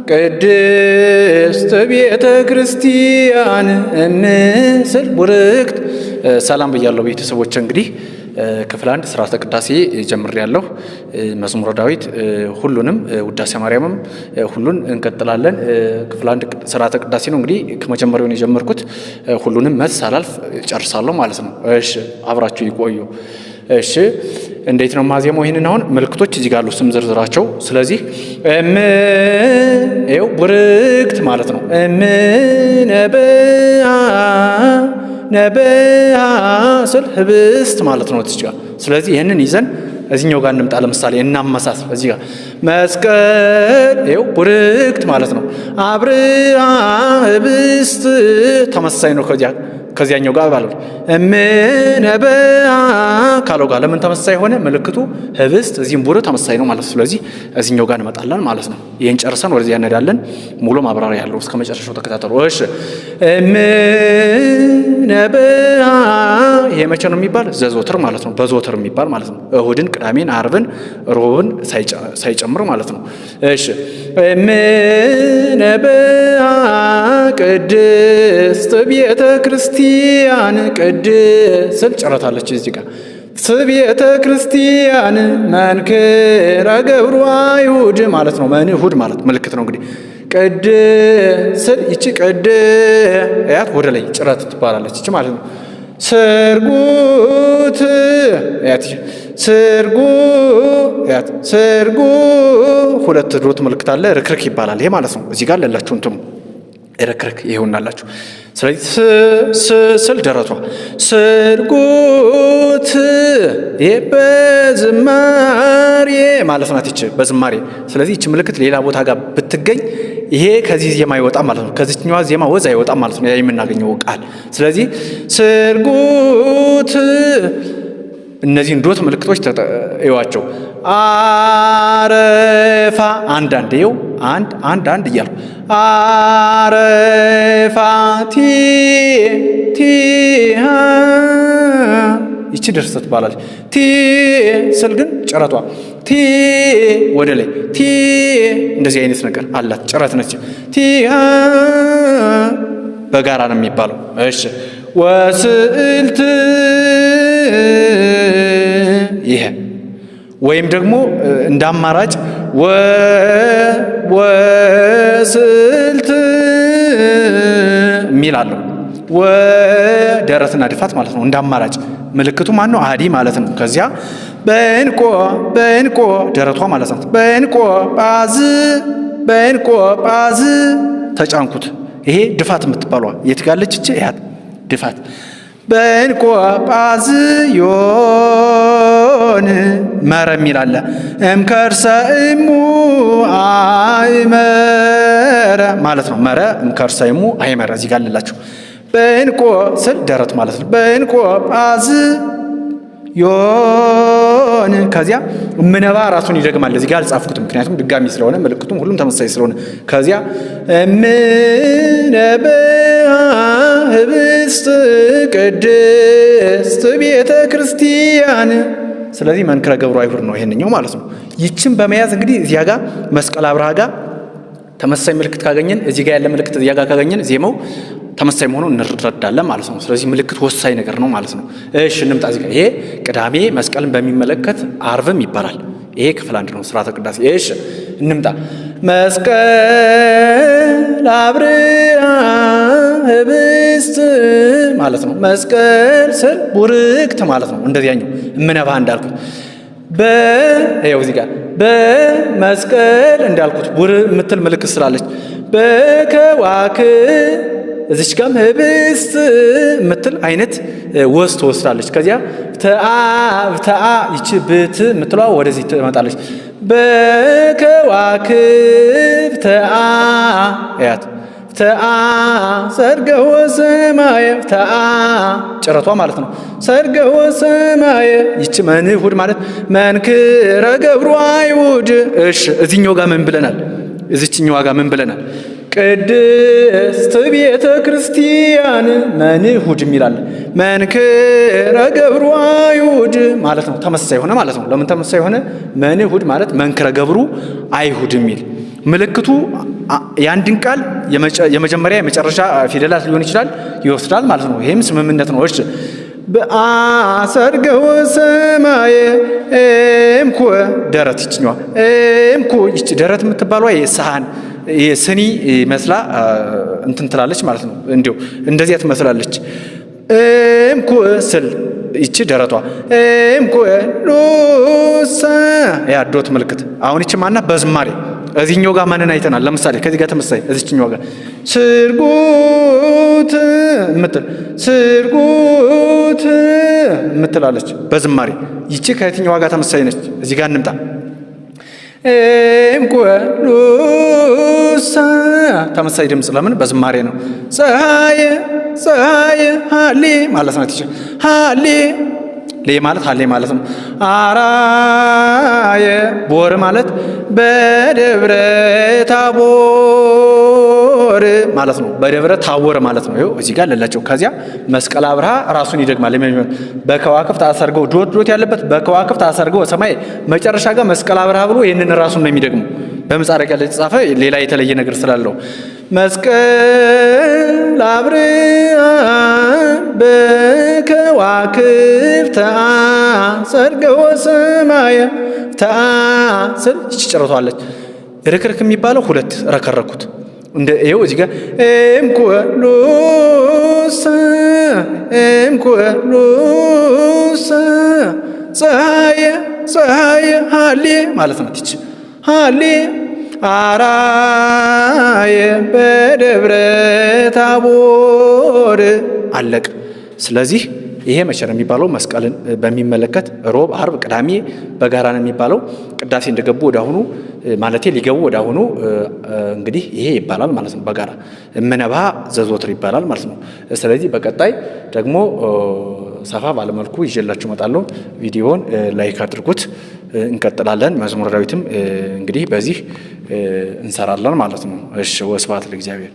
ቅድስት ቤተ ክርስቲያን እምስል ቡርክት። ሰላም ብያለሁ ቤተሰቦች። እንግዲህ ክፍል 1 ሥርዓተ ቅዳሴ ጀምሬያለሁ። መዝሙረ ዳዊት ሁሉንም ውዳሴ ማርያምም ሁሉን እንቀጥላለን። ክፍል 1 ሥርዓተ ቅዳሴ ነው። እንግዲህ ከመጀመሪያው የጀመርኩት ሁሉንም መስ ሳላልፍ ጨርሳለሁ ማለት ነው። እሺ አብራችሁ ይቆዩ። እሺ እንዴት ነው ማዜማው? ይሄንን አሁን ምልክቶች እዚህ ጋር አሉ ስም ዝርዝራቸው። ስለዚህ ይኸው ቡርክት ማለት ነው። ነብአ ስል ህብስት ማለት ነው እዚህ ጋር። ስለዚህ ይህንን ይዘን እዚህኛው ጋር እንምጣ። ለምሳሌ እናመሳስ። እዚህ ጋር መስቀል ይኸው ቡርክት ማለት ነው። አብርአ ህብስት ተመሳሳይ ነው ከዚያኛው ጋር ባለው ነብአ ካለው ጋር ለምን ተመሳሳይ ሆነ? ምልክቱ ህብስት እዚህም ቡር ተመሳሳይ ነው ማለት ነው። ስለዚህ እዚህኛው ጋር እንመጣለን ማለት ነው። ይሄን ጨርሰን ወደዚያ እንሄዳለን። ሙሉ ማብራሪያ ያለው እስከ መጨረሻው ተከታተሉ። እሺ ነብአ ይሄ መቼ ነው የሚባል? ዘወትር ማለት ነው። በዘወትር የሚባል ማለት ነው። እሁድን፣ ቅዳሜን፣ ዓርብን፣ ሮብን ሳይጨምር ማለት ነው። እሺ ነብአ ቅድስት ቤተ ክርስቲያን ቅድስት ጨረታለች እዚህ ጋር ቤተ ክርስቲያን መንክረ ገብሩ አይሁድ ማለት ነው። መንሁድ ማለት ምልክት ነው። እንግዲህ ቅድስት ይቺ ያት ወደ ላይ ጭረት ትባላለች ይቺ ማለት ነው። ስርጉት ያት ስርጉ ሁለት ዶት ምልክት አለ። ርክርክ ይባላል ይሄ ማለት ነው። እዚህ ጋር ለላችሁ እንትኑ ርክርክ ይሆናላችሁ። ስለዚህ ስል ደረቷ ስርጉት ይሄ በዝማሬ ማለት ናት ይቺ በዝማሬ። ስለዚህ ይቺ ምልክት ሌላ ቦታ ጋር ብትገኝ ይሄ ከዚህ ዜማ አይወጣም ማለት ነው። ከዚህኛዋ ዜማ ወዝ አይወጣም ማለት ነው የምናገኘው ቃል። ስለዚህ ስርጉት እነዚህን ዶት ምልክቶች ተጠዩዋቸው። አረፋ አንዳንድ ይኸው አንድ እያልኩ አረፋ ቲ ይቺ ድርሰት ትባላለች። ቲ ስል ግን ጭረቷ ቲ ወደ ላይ ቲ እንደዚህ አይነት ነገር አላት። ጭረት ነች። ቲ በጋራ ነው የሚባለው። እሺ ወስዕልት ይሄ ወይም ደግሞ እንደ አማራጭ ወስዕልት የሚል አለው። ደረትና ድፋት ማለት ነው። እንደ አማራጭ ምልክቱ ማን ነው? አዲ ማለት ነው። ከዚያ በእንቆ ደረቷ ማለት ነው። በእንቆ ጳዝ ተጫንኩት። ይሄ ድፋት የምትባሏ የት ጋለች? እቺ ያት ድፋት በእንቆ ጳዝ ዮን መረ የሚል አለ። እምከርሰ እሙ አይመረ ማለት ነው። መረ እምከርሰ እሙ አይመረ እዚህ ጋር ልላችሁ። በእንቆ ስል ደረት ማለት ነው። በእንቆ ጳዝ ዮን ከዚያ ምነባ ራሱን ይደግማል። እዚህ ጋር አልጻፍኩትም ምክንያቱም ድጋሚ ስለሆነ ምልክቱም ሁሉም ተመሳሳይ ስለሆነ። ከዚያ ምነበ ህብስት ቅድስት ቤተ ክርስቲያን። ስለዚህ መንክረ ገብሩ አይሁድ ነው ይሄንኛው ማለት ነው። ይችን በመያዝ እንግዲህ እዚያ ጋር መስቀል አብርሃ ጋር ተመሳሳይ ምልክት ካገኘን እዚህ ጋር ያለ ምልክት እዚያ ጋር ካገኘን ዜማው ተመሳሳይ መሆኑን እንረዳለን ማለት ነው። ስለዚህ ምልክት ወሳኝ ነገር ነው ማለት ነው። እሺ እንምጣ እዚህ ጋር። ይሄ ቅዳሜ መስቀልን በሚመለከት ዓርብም ይባላል። ይሄ ክፍል 1 ነው ሥርዓተ ቅዳሴ። እሺ እንምጣ። መስቀል አብርሃ ህብስት ማለት ነው። መስቀል ስል ቡርክት ማለት ነው። እንደዚያኛው እምነባ እንዳልኩት ይኸው እዚህ ጋር በመስቀል እንዳልኩት ቡር የምትል ምልክት ስላለች በከዋክብት እዚች ጋም ህብስት የምትል አይነት ወስ ትወስዳለች። ከዚያ ተአ ይቺ ብት የምትለዋ ወደዚህ ትመጣለች። በከዋክብት ያት ሰርገ ወሰማየ ጭረቷ ማለት ነው። ሰርገ ወሰማየ ይቺ መንሁድ ማለት መንክረ ገብሩ አይሁድ። እሺ እዚህኛው ጋር ምን ብለናል? እዚችኛዋ ጋር ምን ብለናል? ቅድስት ቤተ ክርስቲያን መንሁድ የሚላል መንክረ ገብሩ አይሁድ ማለት ነው። ተመሳሳይ ሆነ ማለት ነው። ለምን ተመሳሳይ ሆነ? መንሁድ ማለት መንክረ ገብሩ አይሁድ የሚል ምልክቱ የአንድን ቃል የመጀመሪያ የመጨረሻ ፊደላት ሊሆን ይችላል ይወስዳል ማለት ነው። ይሄም ስምምነት ነው። እሺ በአሰርገው ሰማየ እምኩ ደረት ይችኛዋ እምኩ ይች ደረት የምትባለው የሰሃን የስኒ መስላ እንትን ትላለች ማለት ነው። እንዲሁ እንደዚያ ትመስላለች። እምኩ ስል ይቺ ደረቷ እምኩ ሉሳ ያዶት ምልክት። አሁን ይቺ ማና በዝማሬ እዚህኛው ጋር ማንን አይተናል? ለምሳሌ ከዚህ ጋር ተመሳሳይ እዚህኛው ጋር ስርጉት ምትል ስርጉት ምትላለች በዝማሬ። ይቺ ከየትኛው ጋር ተመሳሳይ ነች? እዚህ ጋር እንምጣ። እምኩ ሉሳ ተመሳሳይ ድምፅ ለምን? በዝማሬ ነው። ፀሐይ ፀሐይ ሃሌ ማለት ነው። ይቺ ሃሌ ሌ ማለት ሃሌ ማለት ነው። አራየ ቦር ማለት በደብረ ታቦር ማለት ነው። በደብረ ታቦር ማለት ነው። ይኸው እዚህ ጋር ለላቸው። ከዚያ መስቀል አብርሃ ራሱን ይደግማል። በከዋክብት አሰርገው ዶት ዶት ያለበት በከዋክብት አሰርገው ሰማይ መጨረሻ ጋር መስቀል አብርሃ ብሎ ይህንን ራሱን ነው የሚደግሙ። በምጻረ ቃል የተጻፈ ሌላ የተለየ ነገር ስላለው መስቀል አብርሃ በከዋክብት አሰርገው ሰማይ ታስል ይጭረቷለች። ርክርክ የሚባለው ሁለት ረከረኩት እንደ ይሄው እዚህ ጋር እምኩ ሉሳ እምኩ ሉሳ ፀሐይ ፀሐይ ሃሌ ማለት ነው። ትች ሃሌ አራየ በደብረ ታቦር አለቅ። ስለዚህ ይሄ መቼ ነው የሚባለው? መስቀልን በሚመለከት ሮብ፣ አርብ፣ ቅዳሜ በጋራ ነው የሚባለው። ቅዳሴ እንደገቡ ወዳሁኑ ማለቴ ሊገቡ ወዳሁኑ እንግዲህ ይሄ ይባላል ማለት ነው። በጋራ እምነበ ዘወትር ይባላል ማለት ነው። ስለዚህ በቀጣይ ደግሞ ሰፋ ባለመልኩ ይዤላችሁ እመጣለሁ። ቪዲዮውን ላይክ አድርጉት። እንቀጥላለን። መዝሙረ ዳዊትም እንግዲህ በዚህ እንሰራለን ማለት ነው። እሺ፣ ወስብሐት ለእግዚአብሔር።